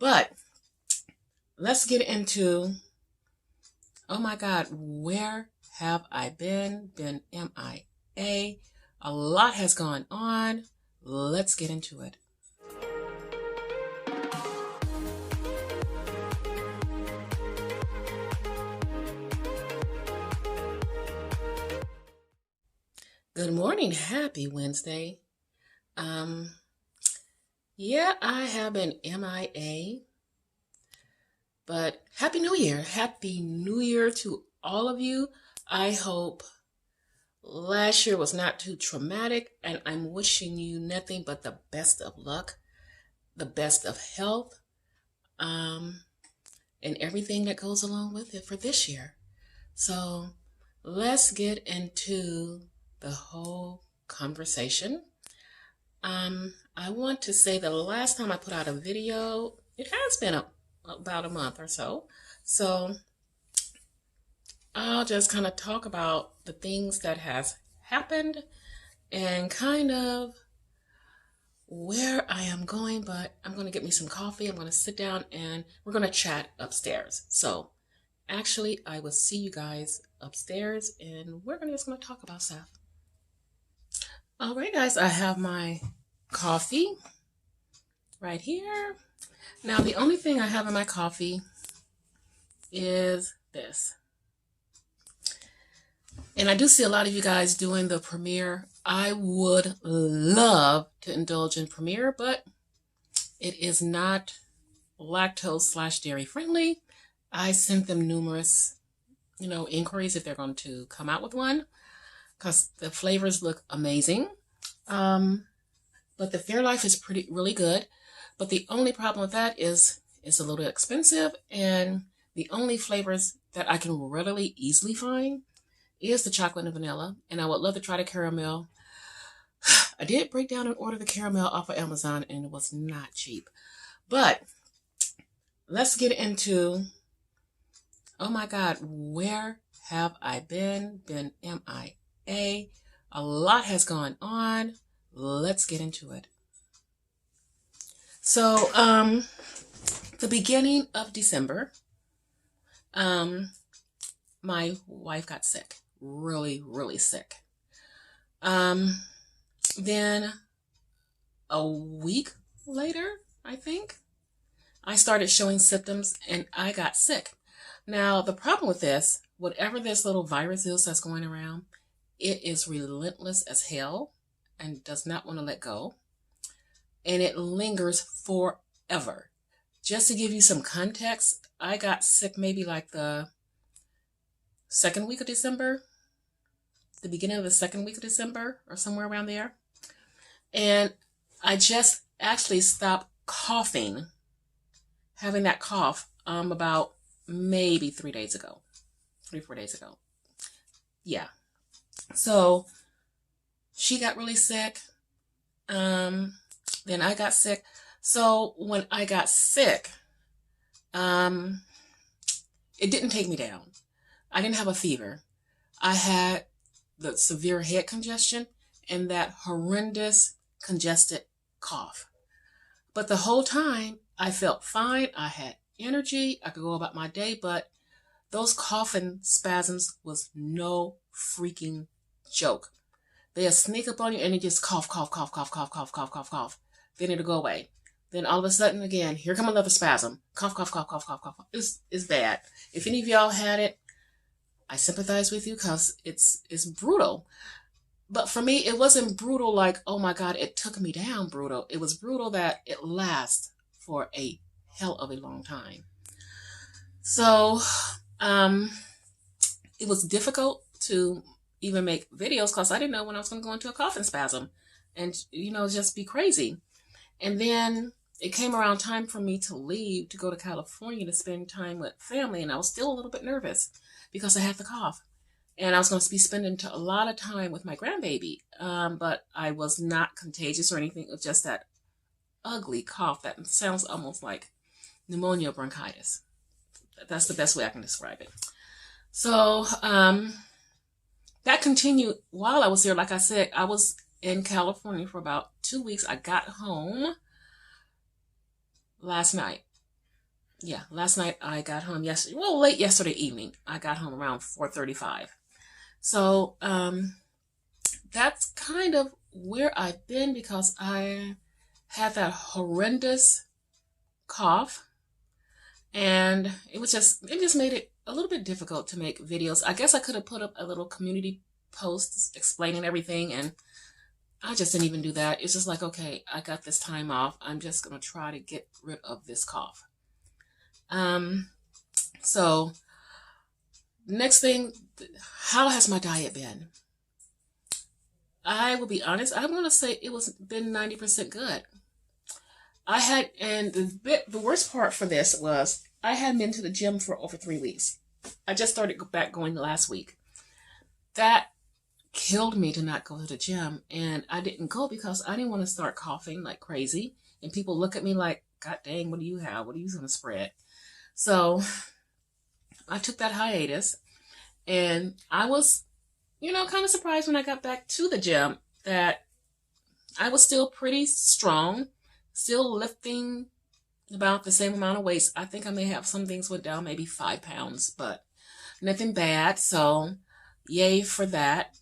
But let's get into, oh my God, where have I been? Been MIA. A lot has gone on. Let's get into it. Good morning. Happy Wednesday. Yeah, I have been MIA, but Happy New Year. Happy New Year to all of you. I hope last year was not too traumatic, and I'm wishing you nothing but the best of luck, the best of health, and everything that goes along with it for this year. So let's get into the whole conversation. I want to say the last time I put out a video, it has been about a month or so. So I'll just kind of talk about the things that has happened and kind of where I am going, but I'm going to get me some coffee. I'm going to sit down and we're going to chat upstairs. So actually, I will see you guys upstairs and we're just going to talk about stuff. All right, guys, I have my coffee right here. Now, the only thing I have in my coffee is this. And I do see a lot of you guys doing the Premier. I would love to indulge in Premier, but it is not lactose/dairy friendly. I sent them numerous, inquiries if they're going to come out with one, because the flavors look amazing. But the Fairlife is really good. But the only problem with that is it's a little expensive, and the only flavors that I can readily easily find is the chocolate and vanilla, and I would love to try the caramel. I did break down and order the caramel off of Amazon, and it was not cheap. But let's get into, oh my God, where have I been? Been MIA. A lot has gone on. Let's get into it. So, the beginning of December, my wife got sick, really, really sick. Then a week later, I think, I started showing symptoms and I got sick. Now, the problem with this, whatever this little virus is that's going around, it is relentless as hell and does not want to let go. And it lingers forever. Just to give you some context, I got sick maybe like the second week of December, the beginning of the second week of December or somewhere around there. And I just actually stopped coughing, having that cough about maybe 3 days ago, 3-4 days ago. Yeah. So she got really sick. Then I got sick. So when I got sick, it didn't take me down. I didn't have a fever. I had the severe head congestion and that horrendous congested cough. But the whole time I felt fine. I had energy. I could go about my day, but those coughing spasms was no freaking joke. They'll sneak up on you and you just cough, cough, cough, cough, cough, cough, cough, cough, cough. Then it'll go away. Then all of a sudden, again, here come another spasm. Cough, cough, cough, cough, cough, cough. It's bad. If any of y'all had it, I sympathize with you because it's brutal. But for me, it wasn't brutal like, oh my God, it took me down brutal. It was brutal that it lasts for a hell of a long time. So, it was difficult to even make videos because I didn't know when I was going to go into a coughing spasm and, just be crazy. And then it came around time for me to leave to go to California to spend time with family. And I was still a little bit nervous because I had the cough. And I was going to be spending a lot of time with my grandbaby. But I was not contagious or anything. It was just that ugly cough that sounds almost like pneumonia or bronchitis. That's the best way I can describe it. So that continued while I was there. Like I said, I was in California for about 2 weeks. I got home last night. yeah, last night I got home yesterday, well, late yesterday evening. I got home around 4:35. So, that's kind of where I've been because I had that horrendous cough, and it just made it a little bit difficult to make videos. I guess I could have put up a little community post explaining everything, and I just didn't even do that. It's just like, okay, I got this time off. I'm just going to try to get rid of this cough. So next thing, how has my diet been? I will be honest, I want to say it was been 90% good. And the worst part for this was I hadn't been to the gym for over 3 weeks. I just started back going last week. That killed me to not go to the gym, and I didn't go because I didn't want to start coughing like crazy, and people look at me like, God dang, what do you have? What are you going to spread? So I took that hiatus, and I was, kind of surprised when I got back to the gym that I was still pretty strong, still lifting about the same amount of weights. I think I may have some things went down maybe 5 pounds, but nothing bad. So yay for that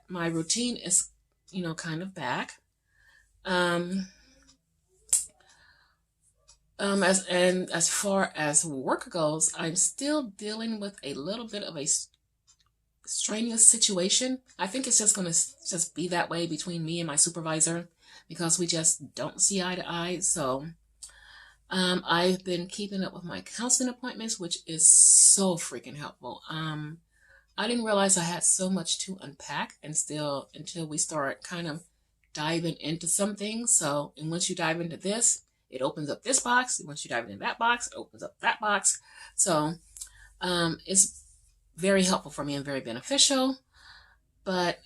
my routine is, kind of back. As far as work goes, I'm still dealing with a little bit of a strenuous situation. I think it's just going to just be that way between me and my supervisor because we just don't see eye to eye. So I've been keeping up with my counseling appointments, which is so freaking helpful. I didn't realize I had so much to unpack until we start kind of diving into some things. So, and once you dive into this, it opens up this box. And once you dive into that box, it opens up that box. So, it's very helpful for me and very beneficial. But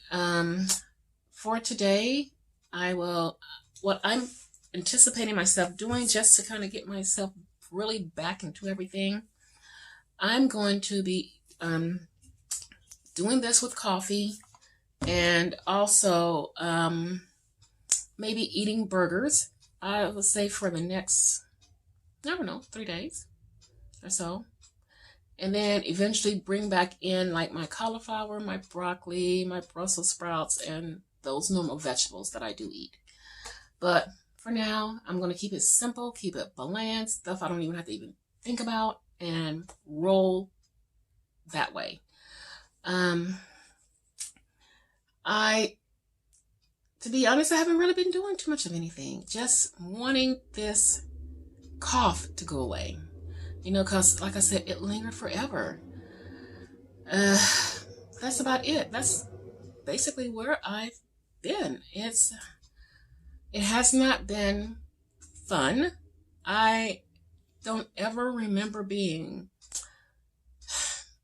for today, what I'm anticipating myself doing just to kind of get myself really back into everything, I'm going to be doing this with coffee and also maybe eating burgers. I would say for the next, 3 days or so. And then eventually bring back in like my cauliflower, my broccoli, my Brussels sprouts, and those normal vegetables that I do eat. But for now, I'm going to keep it simple, keep it bland, stuff I don't even have to even think about, and roll that way. To be honest, I haven't really been doing too much of anything. Just wanting this cough to go away. Because like I said, it lingered forever. That's about it. That's basically where I've been. It has not been fun. I don't ever remember being,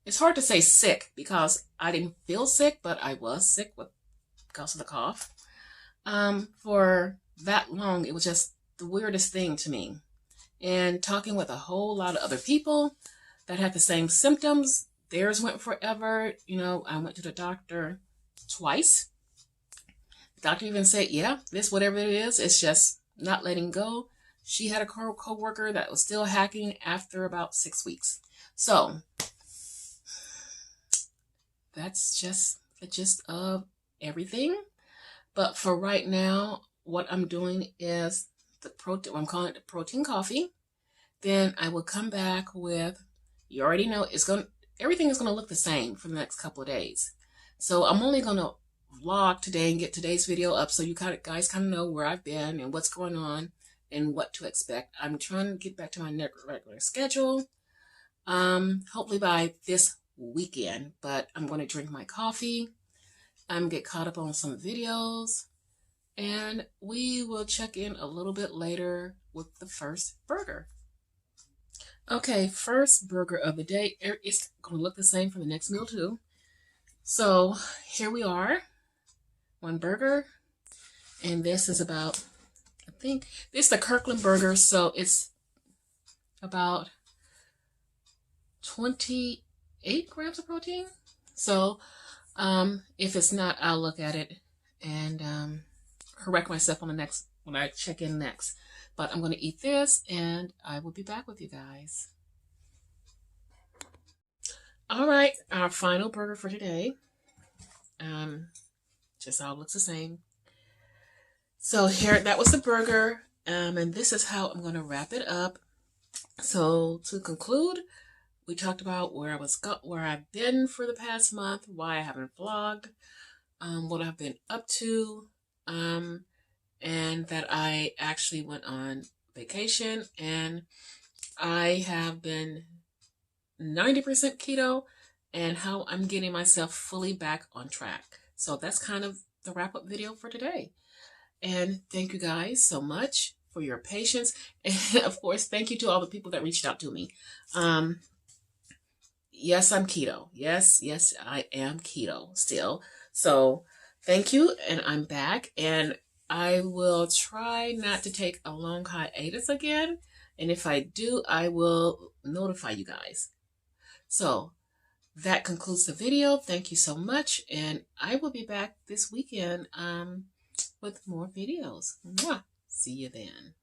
it's hard to say sick because I didn't feel sick, but I was sick because of the cough. For that long, it was just the weirdest thing to me. And talking with a whole lot of other people that had the same symptoms, theirs went forever. I went to the doctor twice. The doctor even said, yeah, this, whatever it is, it's just not letting go. She had a co-worker that was still hacking after about 6 weeks. So that's just the gist of everything. But for right now, what I'm doing is I'm calling it the protein coffee. Then I will come back with, you already know, everything is going to look the same for the next couple of days. So I'm only going to vlog today and get today's video up so you guys kind of know where I've been and what's going on and what to expect. I'm trying to get back to my regular schedule, hopefully by this weekend. But I'm going to drink my coffee. I'm get caught up on some videos, and we will check in a little bit later with the first burger. Okay, first burger of the day. It's going to look the same for the next meal too. So here we are, one burger, and this is about, I think, this is the Kirkland burger, so it's about 28 grams of protein. So if it's not, I'll look at it and correct myself on when I check in next. But I'm going to eat this and I will be back with you guys. All right, our final burger for today. Just all looks the same. So here, that was the burger, and this is how I'm going to wrap it up. So to conclude, we talked about where I've been for the past month, why I haven't vlogged, what I've been up to, and that I actually went on vacation, and I have been 90% keto, and how I'm getting myself fully back on track. So that's kind of the wrap-up video for today. And thank you guys so much for your patience. And of course, thank you to all the people that reached out to me. Yes, I'm keto. Yes, I am keto still. So thank you. And I'm back. And I will try not to take a long hiatus again. And if I do, I will notify you guys. So that concludes the video. Thank you so much. And I will be back this weekend with more videos. Mwah. See you then.